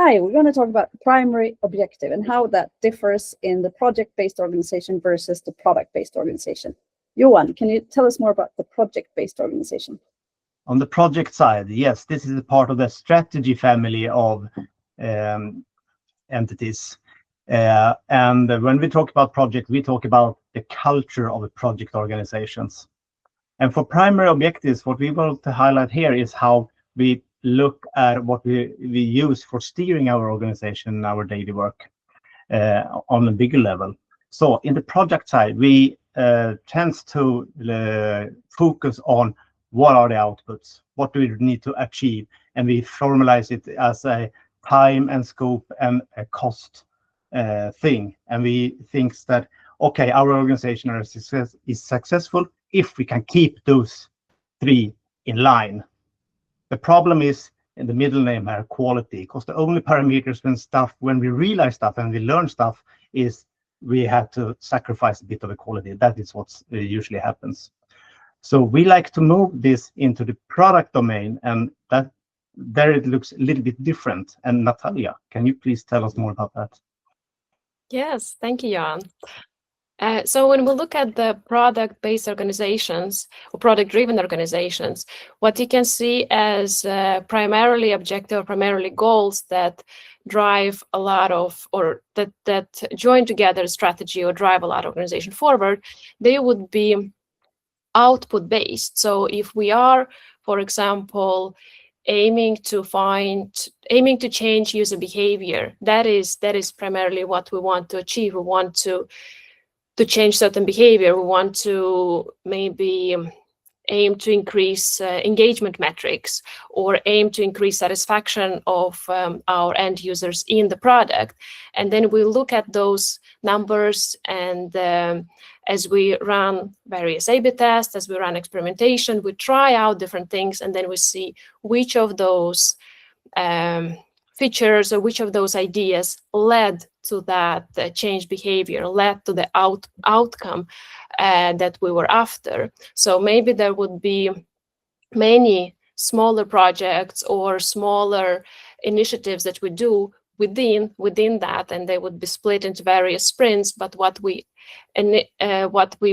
5, we're going to talk about the primary objective and how that differs in the project-based organization versus the product-based organization. Johan, can you tell us more about the project-based organization? On the project side, yes, this is a part of the strategy family of entities. And when we talk about project, we talk about the culture of the project organizations. And for primary objectives, what we want to highlight here is how we look at what we use for steering our organization and our daily work on a bigger level. So in the project side, we tend to focus on what are the outputs, what do we need to achieve, and we formalize it as a time and scope and a cost thing. And we think that, okay, our organization is successful if we can keep those 3 in line. The problem is in the middle name here, quality, because the only parameters when we realize stuff and we learn stuff is we have to sacrifice a bit of the quality. That is what usually happens. So we like to move this into the product domain, and that there it looks a little bit different. And Natalja, can you please tell us more about that? Yes, thank you, Johan. So when we look at the product-based organizations or product-driven organizations, what you can see as primarily objective, primarily goals that drive a lot of, or that join together strategy or drive a lot of organization forward, they would be output-based. So if we are, for example, aiming to change user behavior, that is primarily what we want to achieve. We want to change certain behavior. We want to maybe aim to increase engagement metrics, or aim to increase satisfaction of our end users in the product. And then we look at those numbers, and as we run various A/B tests, as we run experimentation, we try out different things, and then we see which of those features or which of those ideas led to that change behavior, led to the outcome that we were after. So maybe there would be many smaller projects or smaller initiatives that we do within that, and they would be split into various sprints. But what we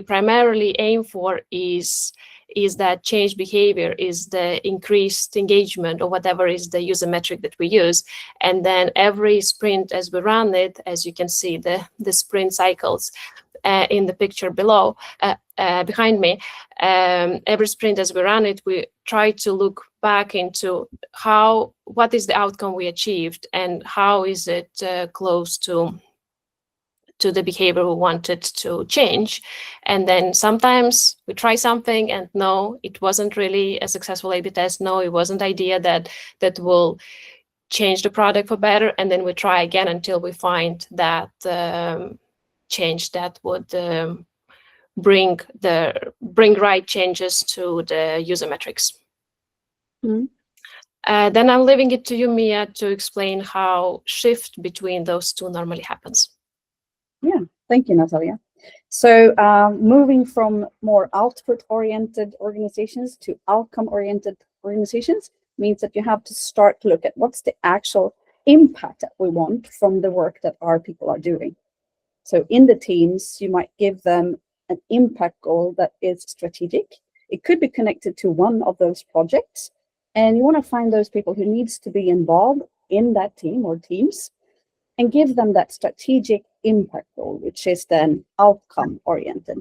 primarily aim for is that change behavior, is the increased engagement, or whatever is the user metric that we use. And then every sprint, as we run it, as you can see the sprint cycles in the picture below, behind me, every sprint as we run it, we try to look back into what is the outcome we achieved, and how is it close to the behavior we wanted to change. And then sometimes we try something and no, it wasn't really a successful A/B test. No, it wasn't an idea that will change the product for better. And then we try again until we find that change that would bring right changes to the user metrics. Mm-hmm. Then I'm leaving it to you, Mia, to explain how shift between those two normally happens. Yeah, thank you, Natalja. So moving from more output-oriented organizations to outcome-oriented organizations means that you have to start to look at what's the actual impact that we want from the work that our people are doing. So in the teams, you might give them an impact goal that is strategic. It could be connected to one of those projects, and you want to find those people who needs to be involved in that team or teams, and give them that strategic impact goal, which is then outcome oriented.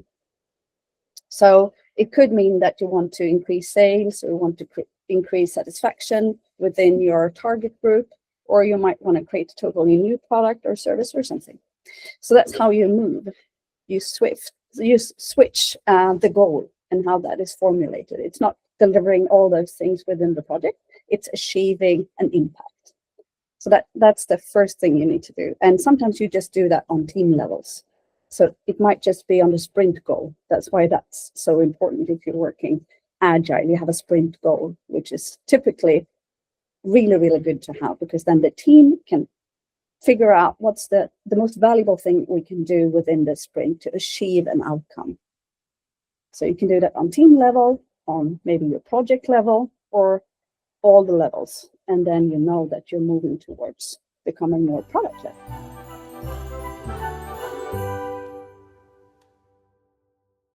So it could mean that you want to increase sales, or you want to increase satisfaction within your target group, or you might want to create a totally new product or service or something. So that's how you move. You switch the goal and how that is formulated. It's not delivering all those things within the project, it's achieving an impact. So that's the first thing you need to do. And sometimes you just do that on team levels. So it might just be on the sprint goal. That's why that's so important. If you're working agile, you have a sprint goal, which is typically really, really good to have, because then the team can figure out what's the most valuable thing we can do within the sprint to achieve an outcome. So you can do that on team level, on maybe your project level, or all the levels. And then you know that you're moving towards becoming more product-led.